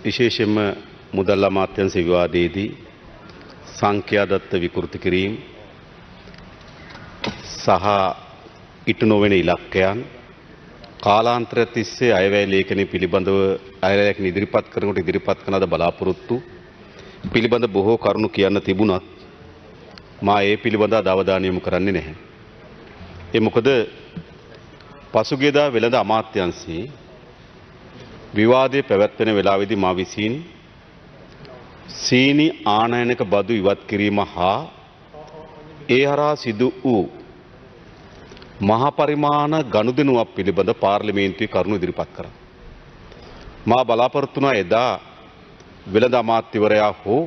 විශේෂයෙන්ම මුදල් අමාත්‍යාංශ විවාදයේදී සංඛ්‍යාදත්ත විකෘති කිරීම සහ ඉටු නොවන ඉලක්කයන් කාලාන්තරය තිස්සේ අයවැය ලේඛනය පිළිබඳව අයවැය ලේඛන ඉදිරිපත් කරනකොට ඉදිරිපත් කරන ලද බලාපොරොත්තු පිළිබඳ බොහෝ කරුණු කියන්න තිබුණත් මා ඒ පිළිබඳව අවධානය යොමු කරන්නේ නැහැ. ඒ මොකද පසුගියදා වෙළඳ අමාත්‍යාංශයේ විවාදයේ පැවැත්වෙන වෙලාවේදී මා විසින් සීනි ආනයනික බදු ඉවත් කිරීම හා ඒ හරහා සිදු වූ මහා පරිමාණ ගනුදෙනුවක් පිළිබඳ පාර්ලිමේන්තුවේ කරුණු ඉදිරිපත් කරා. මා බලාපොරොත්තු වුණා එදා වෙළඳ අමාත්‍යවරයා හෝ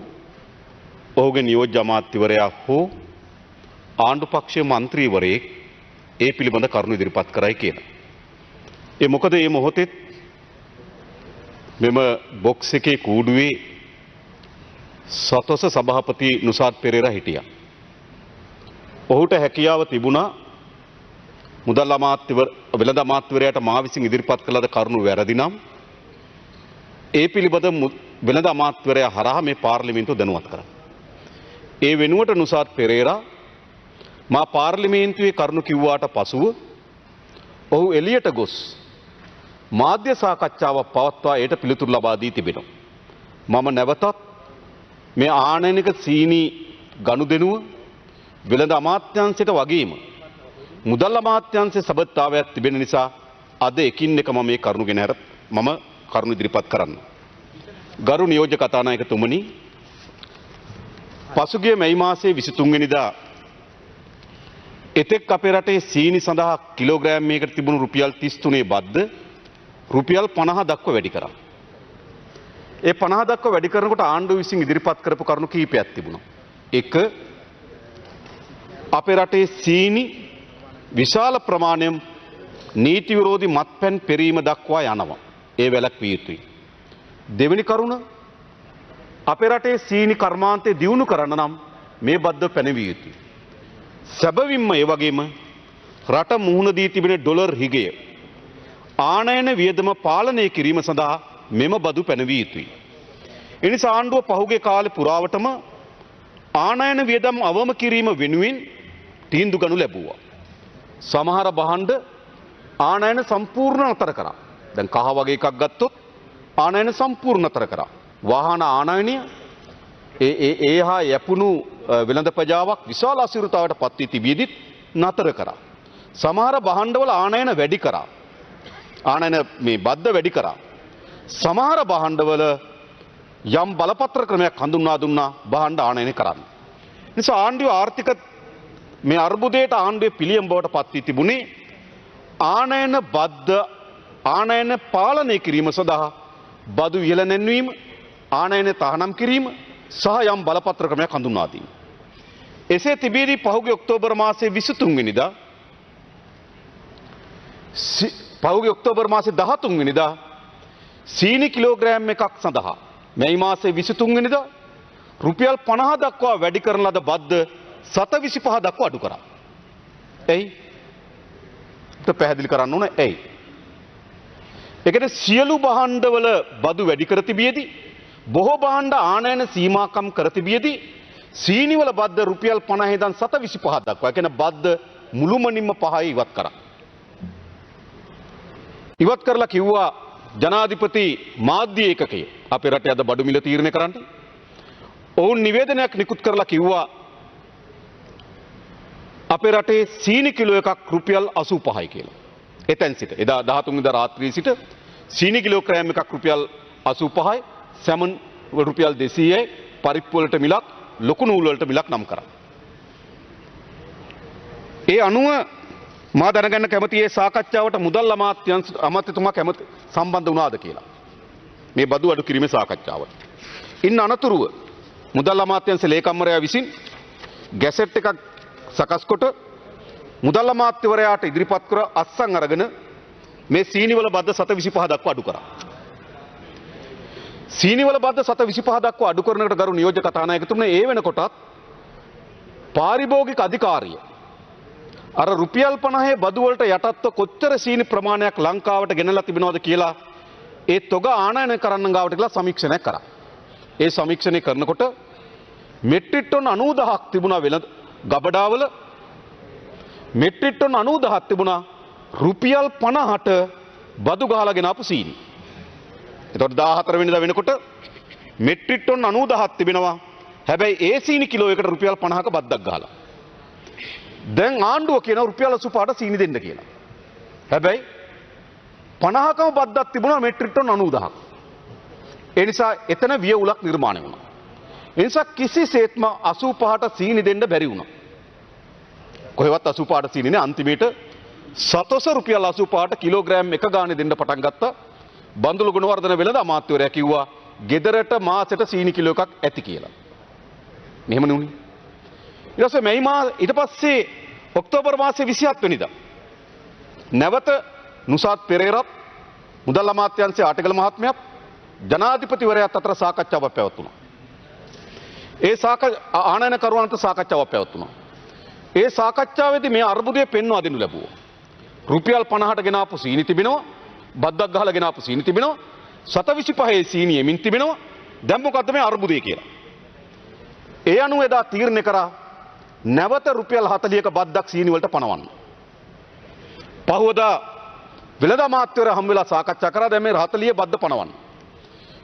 ඔහුගේ නියෝජ්‍ය අමාත්‍යවරයා හෝ ආණ්ඩු පක්ෂයේ മന്ത്രിවරයෙක් ඒ පිළිබඳ කරුණු ඉදිරිපත් කරයි කියලා. ඒ මොකද මේ මොහොතේ මෙම බොක්ස් එකේ කූඩුවේ සතොස සභාපති නුසාත් පෙරේරා හිටියා. ඔහුට හැකියාව තිබුණා මුදල් වෙළඳ අමාත්‍යවරයාට මා විසින් ඉදිරිපත් කළ කරුණු වැරදි නම් ඒ පිළිබඳ වෙළඳ අමාත්‍යවරයා හරහා මේ පාර්ලිමේන්තුව දැනුවත් කරා. ඒ වෙනුවට නුසාත් පෙරේරා මා පාර්ලිමේන්තුවේ කරුණු කිව්වාට පසුව ඔහු එළියට ගොස් මාධ්‍ය සාකච්ඡාවක් පවත්වා ඒට පිළිතුරු ලබා දී තිබෙනවා. මම නැවතත් මේ ආනයනික සීනි ගනුදෙනුව වෙළඳ අමාත්‍යාංශයට වගේම මුදල් අමාත්‍යාංශයේ සබඳතාවයක් තිබෙන නිසා අද එකින් එක මම මේ කරුණු ගැන මම කරුණු ඉදිරිපත් කරන්න. ගරු නියෝජ්‍ය කතානායකතුමනි, පසුගිය මැයි මාසයේ 23 වෙනිදා එතෙක් අපේ රටේ සීනි සඳහා කිලෝග්‍රෑමයකට තිබුණු රුපියල් 33 බද්ද රුපියල් 50 දක්වා වැඩි කරා. ඒ 50 දක්වා වැඩි කරනකොට ආණ්ඩුව විසින් ඉදිරිපත් කරපු කරුණු කීපයක් තිබුණා. එක, අපේ රටේ සීනි විශාල ප්‍රමාණයක් නීති විරෝධී මත්පැන් පෙරීම දක්වා යනවා. ඒ වැළැක්විය යුතුයි. දෙවෙනි කරුණ, අපේ රටේ සීනි කර්මාන්තය දියුණු කරන්න නම් මේ බද්ද පැනවිය යුතුයි. සැබවින්ම ඒ වගේම රට මුහුණ දී තිබෙන ඩොලර් හිගය ආනයන වියදම පාලනය කිරීම සඳහා මෙම බදු පැනවිය යුතුයි. එනිසා ආණ්ඩුව පහුගිය කාලේ පුරාවටම ආනයන වියදම් අවම කිරීම වෙනුවෙන් තීන්දුව ගනු ලැබුවා. සමහර භාණ්ඩ ආනයන සම්පූර්ණ නතර කරා. දැන් කහ වගේ එකක් ගත්තොත් ආනයන සම්පූර්ණ නතර කරා. වාහන ආනයනය ඒහා යැපුණු වෙළඳ ප්‍රජාවක් විශාල අසිරිතාවට පත් වී තිබියදිත් නතර කරා. සමහර භාණ්ඩවල ආනයන වැඩි කරා. ආනයන මේ බද්ද වැඩි කරා. සමහර භාණ්ඩවල යම් බලපත්‍ර ක්‍රමයක් හඳුන්වා දුන්නා භාණ්ඩ ආනයන කරන්න. නිසා ආණ්ඩුව ආර්ථික මේ අර්බුදයට ආණ්ඩුවේ පිළියම් බවට පත් වී තිබුණේ ආනයන බද්ද ආනයන පාලනය කිරීම සඳහා බදු ඉහළ නැන්වීම, ආනයන තහනම් කිරීම සහ යම් බලපත්‍ර ක්‍රමයක් හඳුන්වා දීම. එසේ තිබෙදී පහුගිය ඔක්තෝබර් මාසයේ 23 වෙනිදා පහුගිය ඔක්තෝබර් මාසයේ 13 වෙනිදා සීනි කිලෝග්‍රෑම් එකක් සඳහා මැයි මාසයේ 23 වෙනිදා රුපියල් 50 දක්වා වැඩි කරන ලද බද්ද 7.25 දක්වා අඩු කරා. එයි පැහැදිලි කරන්න ඕන ඇයි? ඒකට සියලු භාණ්ඩවල බදු වැඩි කර තිබියදී බොහෝ භාණ්ඩ ආනයන සීමාකම් කර තිබියදී සීනිවල බද්ද රුපියල් 50 ඉඳන් 7.25 දක්වා කියන බද්ද මුළුමනින්ම 5යි ඉවත් කරා. ඉවත් කරලා කිව්වා ජනාධිපති මාධ්‍ය ඒකකය අපේ රටේ අද බඩු මිල තීරණය කරන්න. ඔවුන් නිවේදනයක් නිකුත් කරලා කිව්වා අපේ රටේ සීනි කිලෝ එකක් රුපියල් 85යි කියලා. එතෙන් සිට එදා 13 වෙනිදා රාත්‍රියේ සිට සීනි කිලෝග්‍රෑම් එකක් රුපියල් 85යි, සැමන් රුපියල් 200යි, පරිප්පු වලට මිලක්, ලොකු නූල් වලට මිලක් නම් කරා. ඒ අනුව මා දැනගන්න කැමති ඒ සාකච්ඡාවට මුදල් අමාත්‍යතුමා කැමති සම්බන්ධ වුණාද කියලා. මේ බදු අඩු කිරීමේ සාකච්ඡාවට. ඉන්න අනතුරුව මුදල් අමාත්‍යාංශ ලේකම්වරයා විසින් ගැසට් එකක් සකස් කොට මුදල් අමාත්‍යවරයාට ඉදිරිපත් කර අත්සන් අරගෙන මේ සීනිවල බද්ද 7.25 දක්වා අඩු කරා. සීනිවල බද්ද 7.25 දක්වා අඩු කරනකට ගරු නියෝජ්‍ය කතානායකතුමනි, ඒ වෙනකොටත් පාරිභෝගික අධිකාරිය අර රුපියල් 50 බදු වලට යටත්ව කොච්චර සීනි ප්‍රමාණයක් ලංකාවට ගෙනලා තිබෙනවද කියලා ඒ තොග ආනයන කරන්න ගාවට කියලා සමීක්ෂණයක් කරා. ඒ සමීක්ෂණය කරනකොට මෙට්‍රික් ටොන් 90000ක් තිබුණා වෙළඳ ගබඩාවල. මෙට්‍රික් ටොන් 90000ක් තිබුණා රුපියල් 50ට බදු ගහලා ගෙන ආපු සීනි. එතකොට 14 වෙනිදා වෙනකොට මෙට්‍රික් ටොන් 90000ක් තිබෙනවා. හැබැයි ඒ සීනි කිලෝ එකට රුපියල් 50ක බද්දක් ගහලා. දැන් ආණ්ඩුව කියන රුපියල් 85ට සීනි දෙන්න කියලා. හැබැයි 50කම බද්දක් තිබුණා මෙට්‍රික් ටොන් 90000ක්. ඒ නිසා එතන වියවුලක් නිර්මාණය වුණා. ඒ නිසා කිසිසේත්ම 85ට සීනි දෙන්න බැරි වුණා. කොහෙවත් 85ට සීනි නේ අන්තිමේට සතොස රුපියල් 85ට කිලෝග්‍රෑම් එක ගානේ දෙන්න පටන් ගත්තා. බන්දුල ගුණවර්ධන වෙළඳ අමාත්‍යවරයා කිව්වා ගෙදරට මාසෙට සීනි කිලෝ එකක් ඇති කියලා. මෙහෙම නුනේ. ඊට පස්සේ ඊට පස්සේ ඔක්තෝබර් මාසේ 27 වෙනිදා නැවත නුසාත් පෙරේරත් මුදල් අමාත්‍යාංශයේ ආටිගල මහත්මයාත් ජනාධිපතිවරයාත් අතර සාකච්ඡාවක් පැවැත්වුණා. ඒ ආනයන කරුවන් අතර සාකච්ඡාවක් පැවැත්වුණා. ඒ සාකච්ඡාවේදී මේ අර්බුදය පෙන්වා දෙනු ලැබුවා. රුපියල් 50ට ගෙන ආපු සීනි තිබෙනවා. බද්දක් ගහලා ගෙන ආපු සීනි තිබෙනවා. 725 සීනි එමින් තිබෙනවා. දැන් මොකද්ද මේ අර්බුදය කියලා? ඒ අනුව එදා තීරණය කරා නැවත රුපියල් 40ක බද්දක් සීනි වලට පනවන්න. පහවදා වෙළඳ අමාත්‍යවරයා හම් වෙලා සාකච්ඡා කරා දැන් මේ 40 බද්ද පනවන්න.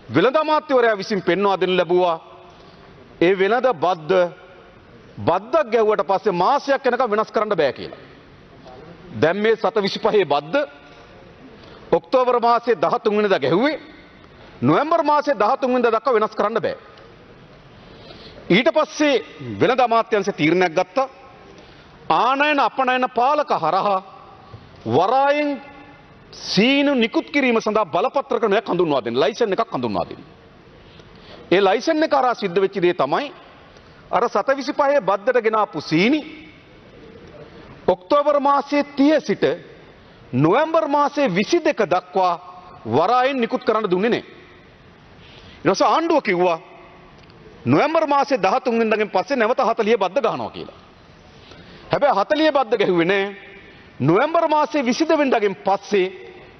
වෙළඳ අමාත්‍යවරයා විසින් පෙන්වා දෙන්න ලැබුවා ඒ වෙළඳ බද්දක් ගැහුවට පස්සේ මාසයක් යනකම් වෙනස් කරන්න බෑ කියලා. දැන් මේ 725 බද්ද ඔක්තෝබර් මාසේ 13 වෙනිදා ගැහුවේ නොවැම්බර් මාසේ 13 වෙනිදා දක්වා වෙනස් කරන්න බෑ. ඊට පස්සේ වෙළඳ අමාත්‍යාංශය තීරණයක් ගත්තා ආනයන අපනයන පාලක හරහා වරායෙන් සීනු නිකුත් කිරීම සඳහා බලපත්‍ර ක්‍රමයක් හඳුන්වා දෙන්න ලයිසන් එකක් හඳුන්වා දෙන්න. ඒ ලයිසන් එක හරහා සිද්ධ වෙච්ච දේ තමයි අර 725 බද්දට ගෙන ආපු සීනි ඔක්තෝබර් මාසයේ 30 සිට නොවැම්බර් මාසයේ 22 දක්වා වරායෙන් නිකුත් කරන්න දුන්නේ නැහැ. ඊට පස්සේ ආණ්ඩුව කිව්වා නොවැම්බර් මාසේ 13 වෙනිදාගෙන් පස්සේ නැවත 40 බද්ද ගහනවා කියලා. හැබැයි 40 බද්ද ගැහුවේ නැහැ. නොවැම්බර් මාසේ 22 වෙනිදාගෙන් පස්සේ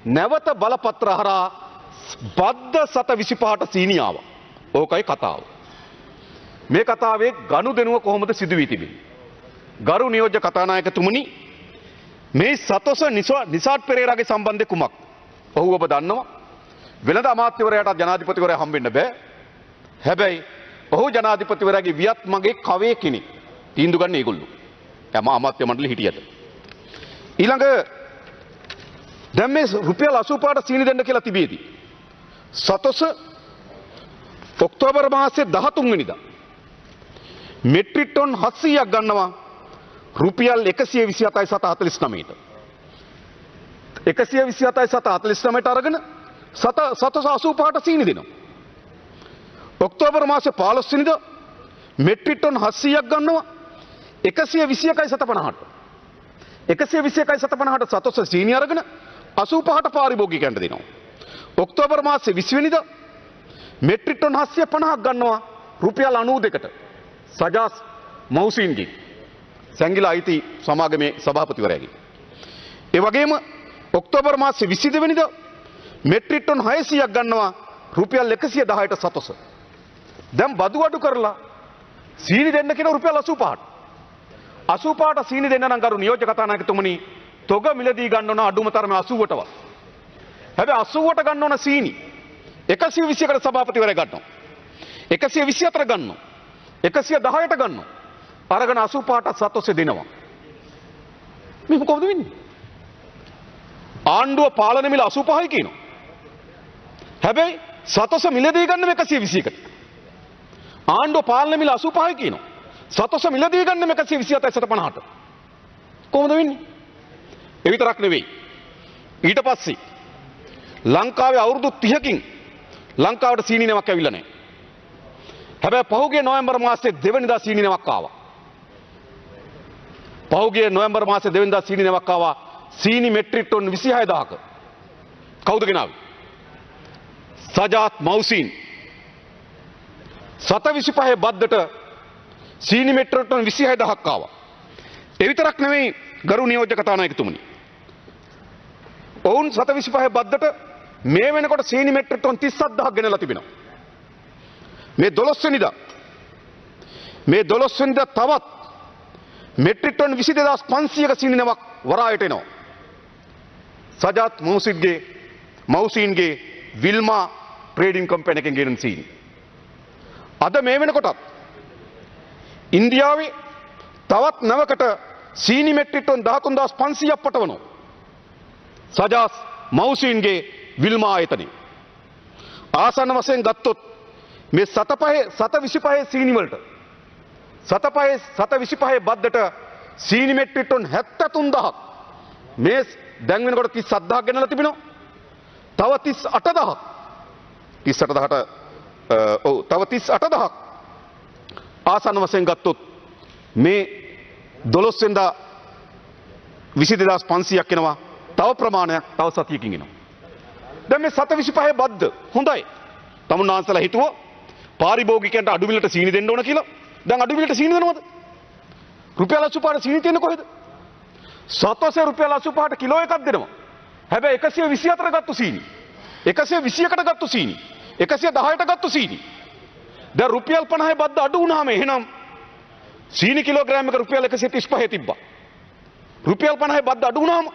නැවත බලපත්‍ර හරහා බද්ද 725ට සීනි ආවා. ඕකයි කතාව. මේ කතාවේ ගනුදෙනුව කොහොමද සිදු වී තිබෙන්නේ? ගරු නියෝජ්‍ය කතානායකතුමනි මේ සතොස නිසාඩ් පෙරේරාගේ සම්බන්ධය කුමක්ද? ඔහු ඔබ දන්නවා. වෙළඳ අමාත්‍යවරයාට ජනාධිපතිවරයා හම්බෙන්න බෑ. හැබැයි ඔහු ජනාධිපතිවරයාගේ වියත් මගේ කවේ කෙනෙක්. තීන්දුව ගන්න ඒගොල්ලෝ. එයා අමාත්‍ය මණ්ඩලෙ හිටියට. ඊළඟ දැන් මේ රුපියල් 85ට සීනි දෙන්න කියලා තිබේදී. සතොස ඔක්තෝබර් මාසේ 13 වෙනිදා මෙට්‍රික් ටොන් 700ක් ගන්නවා රුපියල් 127.49ට. 127.49ට අරගෙන සතොස 85ට සීනි දෙනවා. ඔක්තෝබර් මාසේ 15 වෙනිදා මෙට්‍රික් ටොන් 700ක් ගන්නවා 121.50ට. 121.50ට සතොස සීනි අරගෙන 85ට පාරිභෝගිකයන්ට දෙනවා. ඔක්තෝබර් මාසේ 20 වෙනිදා මෙට්‍රික් ටොන් 750ක් ගන්නවා රුපියල් 92ට. සජාස් මෞසින්ගේ සංගිලා අයිති සමාගමේ සභාපතිවරයාගේ. ඒ වගේම ඔක්තෝබර් මාසේ 22 වෙනිදා මෙට්‍රික් ටොන් 600ක් ගන්නවා රුපියල් 110ට සතොස. දැන් බදු අඩු කරලා සීනි දෙන්න කියන රුපියල් 85ට. 85ට සීනි දෙන්න නම් කරු නියෝජ්‍ය කතානායකතුමනි තොග මිලදී ගන්න ඕන අඩුම තරමේ 80ටවත්. හැබැයි 80ට ගන්න ඕන සීනි 121කට සභාපතිවරයා ගන්නවා. 124 ගන්නවා. 110ට ගන්නවා. අරගෙන 85ට සතොස්සේ දෙනවා. මේ කොහොමද වෙන්නේ? ආණ්ඩුව පාලන මිල 85යි කියනවා. හැබැයි සතොස්ස මිලදී ගන්න 121කට. ආණ්ඩුව පාලන මිල 85යි කියනවා. සතොස්ස මිලදී ගන්න 127.50ට. කොහොමද වෙන්නේ? ඒ විතරක් නෙවෙයි. ඊට පස්සේ ලංකාවේ අවුරුදු 30කින් ලංකාවට සීනි නැවක් ඇවිල්ලා නැහැ. හැබැයි පහුගිය නොවැම්බර් මාසයේ 2 වෙනිදා සීනි නැවක් ආවා. පහුගිය නොවැම්බර් මාසයේ 2 වෙනිදා සීනි නැවක් ආවා. සීනි මෙට්‍රික් ටොන් 26000ක. කවුද ගෙනාවේ? සජාත් මෞසින්. 725 බද්දට සීනි මෙට්‍රික් ටොන් 26000ක් ආවා. ඒ විතරක් නෙවෙයි ගරු නියෝජ්‍ය කතානායකතුමනි. ඔවුන් 725 බද්දට මේ වෙනකොට සීනි මෙට්‍රික් ටන් 37000ක් ගෙනලා තිබෙනවා. මේ 12 වෙනිදා තවත් මෙට්‍රික් ටන් 22500ක සීනි නමක් වරායට එනවා. සජාත් මෞසින්ගේ විල්මා ට්‍රේඩින් කම්පැනි එකෙන් ගෙනන සීනි. අද මේ වෙනකොටත් ඉන්දියාවේ තවත් නවකට සීනි මෙට්‍රික් ටන් 13500ක් පටවනවා. සජාත් මෞසින්ගේ විල්මා ආයතනය. ආසන්න වශයෙන් ගත්තොත් මේ 725 සීනි වලට 725 බද්දට සීනි මෙට්‍රික් ටන් 73000ක් මේ දැන් වෙනකොට 37000ක් ගෙනලා තිබෙනවා. තව 38000ක් තව 38000ක් ආසන්න වශයෙන් ගත්තොත් මේ 12 වෙනිදා 22500ක් එනවා. තව ප්‍රමාණයක් තව සතියකින් එනවා. දැන් මේ 725 බද්ද හොඳයි. තමුන්නාන්සලා හිතුවා පාරිභෝගිකයන්ට අඩු මිලට සීනි දෙන්න ඕන කියලා. දැන් අඩු මිලට සීනි දෙනවද? රුපියල් 85ට සීනි තියෙන්නේ කොහෙද? සතොසේ රුපියල් 85ට කිලෝ එකක් දෙනවා. හැබැයි 124 ගත්තු සීනි 120කට ගත්තු සීනි 110ට ගත්තු සීනි දැන් රුපියල් 50 බද්ද අඩු වුණාම එහෙනම් සීනි කිලෝග්‍රෑම් එක රුපියල් 135 තිබ්බා. රුපියල් 50 බද්ද අඩු වුණාම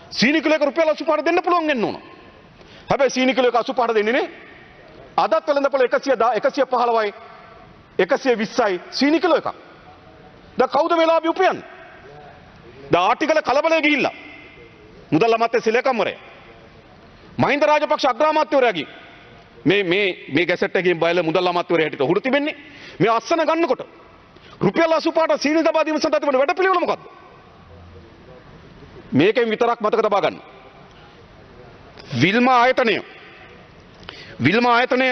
සීනි කිලෝ එක රුපියල් 85ට දෙන්න පුළුවන් වෙන්න ඕන. හැබැයි සීනි කිලෝ එක 85ට දෙන්නේ නේ. අදත් වෙළඳපොළ 115යි 120යි සීනි කිලෝ එක. දැන් කවුද මේ ලාභය උපයන්නේ? දැන් ආටිකල කලබලේ ගිහිල්ලා මුදල් අමාත්‍ය සිලකම්වරයා මහින්ද රාජපක්ෂ අග්‍රාමාත්‍යවරයාගේ මේ ගැසට් එකකින් බයල මුදල් අමාත්‍යවරයා හැටියට උහුරු තිබෙන්නේ මේ අස්සන ගන්නකොට රුපියල් 85ට සීනි දබා දීම සඳහා තිබෙන වැඩපිළිවෙල මොකද්ද? මේකෙන් විතරක් මතක තබා ගන්න. විල්මා ආයතනය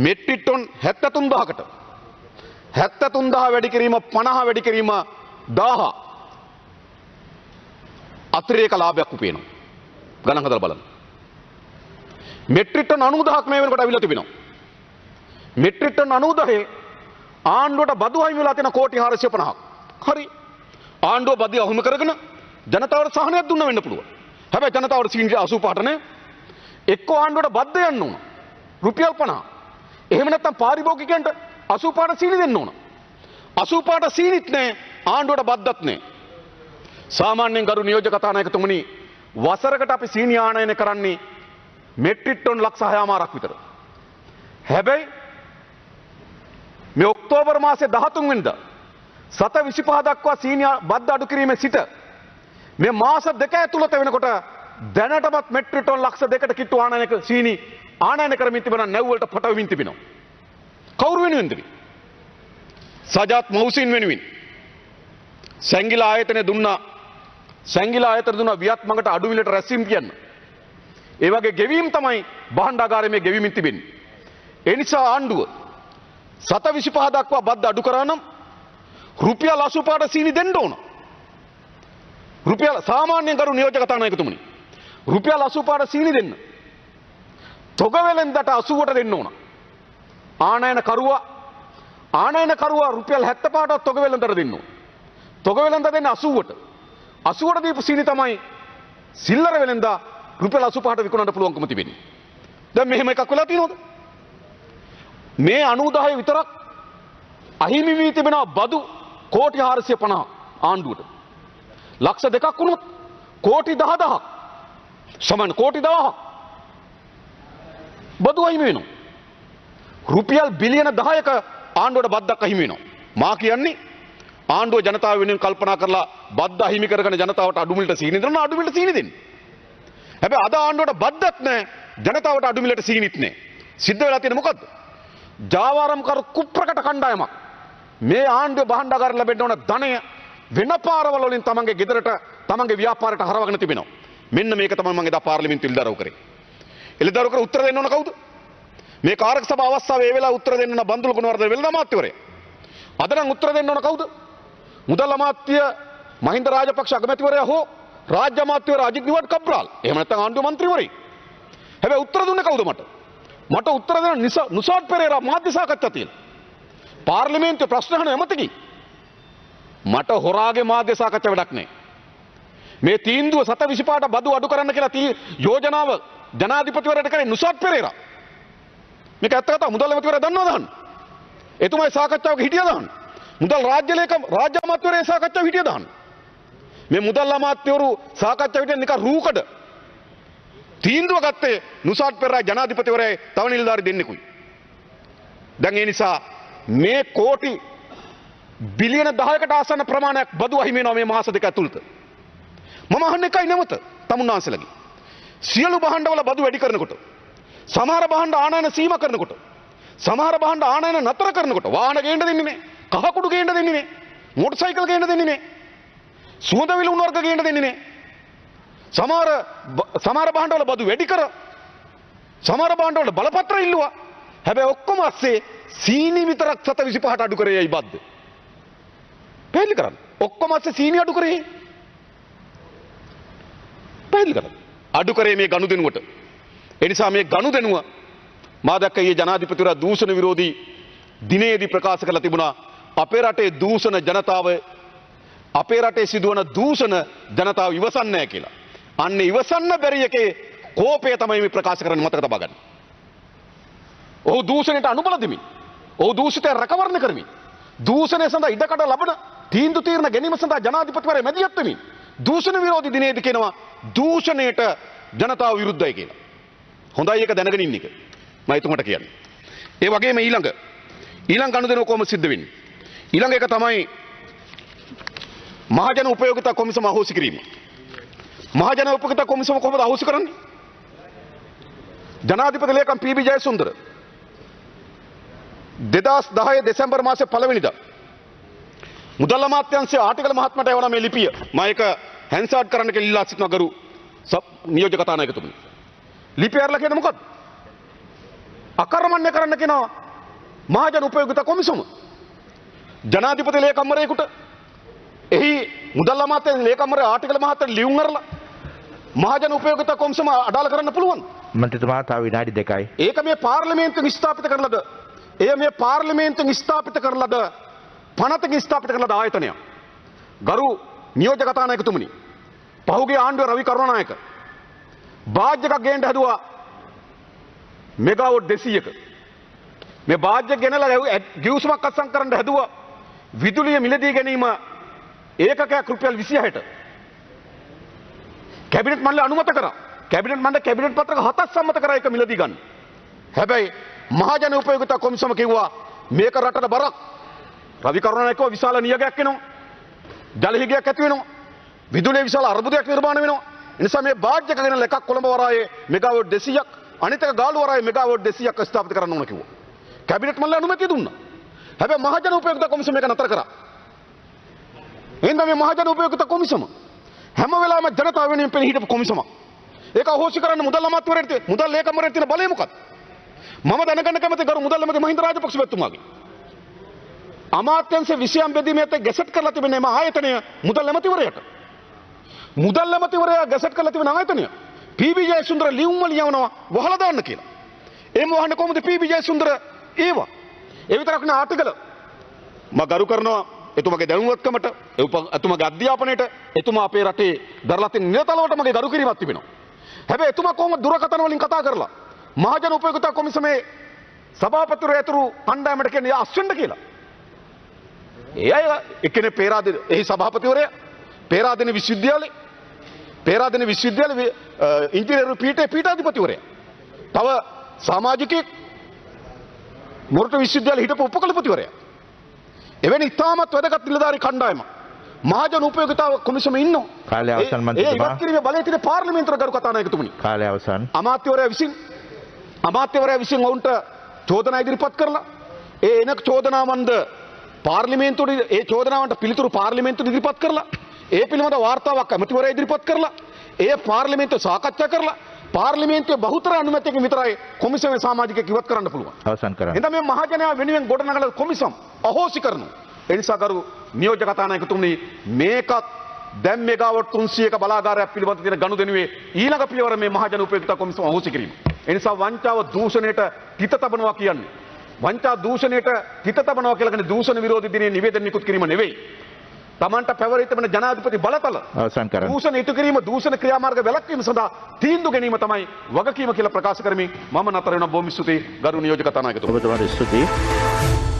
මෙට්‍රික් ටන් 73000කට 73000 වැඩි කිරීම 50 වැඩි කිරීම 1000 අතිරේක ලාභයක් උපයනවා. ගණන් හදලා බලන්න. මෙට්‍රික් ටන් 90000ක් මේ වෙනකොට අවිලා තිබෙනවා. මෙට්‍රික් ටන් 90000 ආණ්ඩුවට බදු අහිමි වෙලා තියෙන කෝටි 450ක්. හරි. ආණ්ඩුව බදු අහිමි කරගෙන ජනතාවට සහනයක් දුන්න වෙන්න පුළුවන්. හැබැයි ජනතාවට සීනි 85ට නේ. එක්ක ආණ්ඩුවට බද්ද යන්න ඕන. රුපියල් 50. එහෙම නැත්නම් පාරිභෝගිකයන්ට 85ට සීනි දෙන්න ඕන. 85ට සීනිත් නෑ ආණ්ඩුවට බද්දත් නෑ. සාමාන්‍යයෙන් ගරු නියෝජ්‍ය කතානායකතුමනි වසරකට අපි සීනි ආනයනය කරන්නේ මෙට්‍රික් ටන් ලක්ෂ 6මාරක් විතර. හැබැයි මේ ඔක්තෝබර් මාසේ 13 වෙනිදා 725 දක්වා සීනි බද්ද අඩු කිරීමේ සිට මේ මාස දෙක ඇතුළත වෙනකොට දැනටමත් මෙට්‍රික් ටන් ලක්ෂ 2කට කිට්ටු ආනයනක සීනි ආනයනය කරමින් තිබෙනවා. නැව් වලට පටවමින් තිබෙනවා. කවුරු වෙනුවෙන්ද? සජාත් මෞසින් වෙනුවෙන්. සංගිලා ආයතනය දුන්නා වියත් මඟට අඩු මිලට රැස්වීම කියන්න. ඒ වගේ ගෙවීම් තමයි භාණ්ඩාගාරයේ මේ ගෙවීමින් තිබෙන්නේ. ඒ නිසා ආණ්ඩුව 725 දක්වා බද්ද අඩු කරා නම් රුපියල් 85ට සීනි දෙන්න ඕන. රුපියල් සාමාන්‍යයෙන් කරු නියෝජ්‍ය කතානායකතුමනි රුපියල් 85ට සීනි දෙන්න. තොග වෙලෙන්දට 80ට දෙන්න ඕන. ආනයන කරුවා රුපියල් 75ට තොග වෙලෙන්දට දෙන්න ඕන. තොග වෙලෙන්ද දෙන්නේ 80ට. 80ට දීපු සීනි තමයි සිල්ලර වෙලෙන්දා රුපියල් 85ට විකුණන්න පුළුවන්කම තිබෙන්නේ. දැන් මෙහෙම එකක් වෙලා තියෙනවද? මේ 90 විතරක් අහිමි වී තිබෙනවා බදු කෝටි 450 ආණ්ඩුවට. ලක්ෂ 2ක් වුණොත් කෝටි 10000ක් සමාන කෝටි 1000ක් බදු අහිමි වෙනවා. රුපියල් බිලියන 10ක ආණ්ඩුවට බද්දක් අහිමි වෙනවා. මා කියන්නේ ආණ්ඩුව ජනතාව වෙනුවෙන් කල්පනා කරලා බද්ද අහිමි කරගෙන ජනතාවට අඩු මිලට සීනි දෙන්න අඩු මිලට සීනි දෙන්න. හැබැයි අද ආණ්ඩුවට බද්දත් නැහැ ජනතාවට අඩු මිලට සීනිත් නැහැ. සිද්ධ වෙලා තියෙන්නේ මොකද්ද? ජාවාරම්කර කුප්‍රකට කණ්ඩායමක් මේ ආණ්ඩුව භාණ්ඩාගාරයෙන් ලැබෙන්න ඕන ධනය වෙන පාරවල වලින් තමන්ගේ ගෙදරට තමන්ගේ ව්‍යාපාරයට හරවගෙන තිබෙනවා. මෙන්න මේක තමයි මම එදා පාර්ලිමේන්තුවේ ඉල්දරව් කරේ. ඉල්දරව් කර උත්තර දෙන්න ඕන කවුද? මේ කාරක සභාව අවස්ථාවේ ඒ වෙලාව උත්තර දෙන්න ඕන බන්දුල ගුණවර්ධන වෙළඳ අමාත්‍යවරයා. අද නම් උත්තර දෙන්න ඕන කවුද? මුදල් අමාත්‍ය මහින්ද රාජපක්ෂ අගමැතිවරයා හෝ රාජ්‍ය අමාත්‍යවරයා අජිත් නිවාඩ් කබ්‍රාල්. එහෙම නැත්නම් ආණ්ඩුවේ മന്ത്രിවරයෙක්. හැබැයි උත්තර දුන්නේ කවුද මට? මට උත්තර දෙන නුසාඩ් පෙරේරා මාධ්‍ය සාකච්ඡා තියෙනවා. පාර්ලිමේන්තුවේ ප්‍රශ්න අහන ඇමතිගෙන්. මට හොරාගේ මාධ්‍ය සාකච්ඡා වැඩක් නැහැ. මේ තීන්දුව 725ට බදු අඩු කරන්න කියලා යෝජනාව ජනාධිපතිවරයාට කරේ නුසාත් පෙරේරා. මේක ඇත්ත කතාව. මුදල් ඇමතිවරයා දන්නවද අහන්න. එතුමායි සාකච්ඡාවක හිටියද අහන්න. මුදල් රාජ්‍ය අමාත්‍යවරයා සාකච්ඡාව හිටියද අහන්න. මේ මුදල් අමාත්‍යවරු සාකච්ඡාව හිටිය නිකන් රූකඩ තීන්දුව ගත්තේ නුසාත් පෙරේරා ජනාධිපතිවරයායි තව නිලධාරි දෙන්නෙකුයි. දැන් ඒ නිසා මේ කෝටි බිලියන 10කට ආසන්න ප්‍රමාණයක් බදු අහිමි වෙනවා මේ මාස දෙක ඇතුළත. මම අහන්නේ එකයි නැවත තමුන්නාන්සලගේ. සියලු භාණ්ඩවල බදු වැඩි කරනකොට, සමහර භාණ්ඩ ආනයන සීමා කරනකොට, සමහර භාණ්ඩ ආනයන නතර කරනකොට වාහන ගේන්න දෙන්නේ නැහැ, කහකුඩු ගේන්න දෙන්නේ නැහැ, මොටර් සයිකල් ගේන්න දෙන්නේ නැහැ, සුවඳ විලවුන් වර්ග ගේන්න දෙන්නේ නැහැ. සමහර භාණ්ඩවල බදු වැඩි කර, සමහර භාණ්ඩවල බලපත්‍ර ඉල්ලුවා. හැබැයි ඔක්කොම අස්සේ සීනි විතරක් 725ට අඩු කරේ යයි බද්ද. පැහැදිලි කරන්න. ඔක්කොම අස්සේ සීනි අඩු කරේ. පැහැදිලි කරන්න. අඩු කරේ මේ ගනුදෙනුවට. ඒ නිසා මේ ගනුදෙනුව මා දැක්ක ඊයේ ජනාධිපතිවරයා දූෂණ විරෝධී දිනේදී ප්‍රකාශ කළ තිබුණා අපේ රටේ දූෂණ ජනතාව අපේ රටේ සිදුවන දූෂණ ජනතාව ඉවසන්නේ නැහැ කියලා. අන්න ඉවසන්න බැරි එකේ කෝපය තමයි මේ ප්‍රකාශ කරන්නේ මතක තබා ගන්න. ඔහු දූෂණයට අනුබල දෙමින්, ඔහු දූෂිතය රැකවරණය කරමින්, දූෂණය සඳහා ඉඩකඩ ලබන තීන්දුව తీරන ගැනීම සඳහා ජනාධිපතිවරයා මැදිහත් වෙමින් දූෂණ විරෝධී දිනේදී කියනවා දූෂණයට ජනතාව විරුද්ධයි කියලා. හොඳයි ඒක දැනගෙන ඉන්න එක. මම එතුමට කියන්නේ. ඒ වගේම ඊළඟ ගනුදෙනුව කොහොම සිද්ධ වෙන්නේ? ඊළඟ එක තමයි මහජන උපයෝගිතා කොමිසම අහෝසි කිරීම. මහජන උපයෝගිතා කොමිසම කොහොමද අහෝසි කරන්නේ? ජනාධිපති ලේකම් පී.බී. ජයසුන්දර 2010 දෙසැම්බර් මාසේ 1 වෙනිදා මුදල් අමාත්‍යාංශයේ ආටිගල මහත්මයාට එවන මේ ලිපිය මම ඒක හැන්සාඩ් කරන්න කියලා ඉල්ලා සිටිනවා ගරු නියෝජ්‍ය කතානායකතුමනි. ලිපිය අරලා කියන්නේ මොකද්ද? අකර්මණ්‍ය කරන්න කියනවා මහජන උපයෝගිතා කොමිසම. ජනාධිපති ලේකම්වරයෙකුට එහි මුදල් අමාත්‍යාංශයේ ලේකම්වරයා ආටිගල මහත්මයාට ලියුම් අරලා මහජන උපයෝගිතා කොමිසම අඩාල කරන්න පුළුවන්. මන්ත්‍රීතුමා තව විනාඩි 2යි. ඒක මේ පාර්ලිමේන්තුවෙන් ස්ථාපිත කරලාද? එය මේ පාර්ලිමේන්තුවෙන් ස්ථාපිත කරලාද? පනතකින් ස්ථාපිත කරලාද ආයතනයක්? ගරු නියෝජ්‍ය කතානායකතුමනි, පහුගිය ආණ්ඩුවේ රවි කරුණානායක බාජ් එකක් ගේන්න හැදුවා මෙගාවොට් 200ක. මේ බාජ් එක ගෙනලා ගිවිසුමක් අත්සන් කරන්න හැදුවා විදුලිය මිලදී ගැනීම ඒකකයක් රුපියල් 26ට. කැබිනට් මණ්ඩලය අනුමත කරා. කැබිනට් පත්‍රක 7ක් සම්මත කරා ඒක මිලදී ගන්න. හැබැයි මහජන උපයෝගිතා කොමිසම කිව්වා මේක රටට බරක්. රවි කරුණානායකව විශාල නියගයක් එනවා. ජල හිගයක් ඇති වෙනවා. විදුලියේ විශාල අර්බුදයක් නිර්මාණය වෙනවා. ඒ නිසා මේ බාජ් එක ගෙනලා එකක් කොළඹ වරායේ මෙගාවොට් 200ක් අනිත් එක ගාලු වරායේ මෙගාවොට් 200ක් ස්ථාපිත කරන්න ඕන කිව්වා. කැබිනට් මණ්ඩලය අනුමැතිය දුන්නා. හැබැයි මහජන උපයෝගිතා කොමිසම මේක නතර කරා. එහෙනම් මේ මහජන උපයෝගිතා කොමිසම හැම වෙලාවෙම ජනතාව වෙනුවෙන් පෙනී හිටපු කොමිසමක්. ඒක අහෝසි කරන්න මුදල් අමාත්‍යවරයාට මුදල් ලේකම්වරයාට තියෙන බලය මොකක්ද? මම දැනගන්න කැමති ගරු මුදල් ඇමති මහින්ද රාජපක්ෂ මැතිතුමාගේ. අමාත්‍යංශ විෂයම් බෙදීමේත් ගැසට් කරලා තිබෙන මේ ආයතනය මුදල් ඇමතිවරයාට. මුදල් ඇමතිවරයා ගැසට් කරලා තිබෙන ආයතනය පී.බී. ජයසුන්දර ලියුම් වල යවනවා වහලා දාන්න කියලා. එහෙම වහන්නේ කොහොමද පී.බී. ජයසුන්දර ඒවා? ඒ විතරක් නේ ආටිගල. මම ගරු කරනවා එතුමාගේ දැනුවත්කමට, එතුමාගේ අධ්‍යාපනයට, එතුමා අපේ රටේ දරලා තියෙන නිරතලවට මගේ ගරු කිරීමක් තිබෙනවා. හැබැයි එතුමා කොහොමද දුරකථන වලින් කතා කරලා මහජන උපයෝගිතා කොමිසමේ සභාපතිවරයා ඇතුළු කණ්ඩායමට කියන්නේ අස්වෙන්න කියලා. ඒ අය එක්කෙනේ පේරාදෙණි එහි සභාපතිවරයා පේරාදෙණි විශ්වවිද්‍යාලයේ ඉංජිනේරු පීඨාධිපතිවරයා. තව සමාජිකයෙක් මොරටු විශ්වවිද්‍යාලයේ හිටපු උපකුලපතිවරයා. එවැනි ඉතාමත් වැදගත් නිලධාරි කණ්ඩායමක් මහජන උපයෝගිතා කොමිසමේ ඉන්නවා. කාලය අවසන් මන්ත්‍රීතුමා. ඒ ඉවත් කිරීමේ බලය තියෙන පාර්ලිමේන්තුවේ ගරු කතානායකතුමනි. කාලය අවසන්. අමාත්‍යවරයා විසින් ඔවුන්ට චෝදනා ඉදිරිපත් කරලා ඒ එන චෝදනාවන්ද පාර්ලිමේන්තුවේ ඒ චෝදනාවන්ට පිළිතුරු පාර්ලිමේන්තුවේ ඉදිරිපත් කරලා ඒ පිළිබඳ වාර්තාවක් ඇමතිවරයා ඉදිරිපත් කරලා ඒ පාර්ලිමේන්තුව සාකච්ඡා කරලා පාර්ලිමේන්තුවේ බහුතර අනුමැතියකින් විතරයි කොමිසමේ සමාජිකයෙක් ඉවත් කරන්න පුළුවන්. අවසන් කරන්න. එතන මේ මහජනයා වෙනුවෙන් ගොඩනගන කොමිසම් අහෝසි කරනවා. ඒ නිසා ගරු නියෝජ්‍ය කතානායකතුමනි මේකත් දැන් මෙගාවොට් 300ක බලාගාරයක් පිළිබඳ තියෙන ගනුදෙනුවේ ඊළඟ පියවර මේ මහජන උපයෝගිතා කොමිසම අහෝසි කිරීම. ඒ නිසා වංචාව දූෂණයට තිත තබනවා කියන්නේ වංචා දූෂණයට තිත තබනවා කියලා කියන්නේ දූෂණ විරෝධී දිනයේ නිවේදන නිකුත් කිරීම නෙවෙයි. තමන්ට පැවරීත වන ජනාධිපති බලතල අවසන් කරන්න. දූෂණ ඉටු කිරීම දූෂණ ක්‍රියාමාර්ග වැළැක්වීම සඳහා තීන්දුව ගැනීම තමයි වගකීම කියලා ප්‍රකාශ කරමින් මම නතර වෙන බොහොම ස්තුතියි ගරු නියෝජක තනායකතුමා. ඔබතුමාට ස්තුතියි.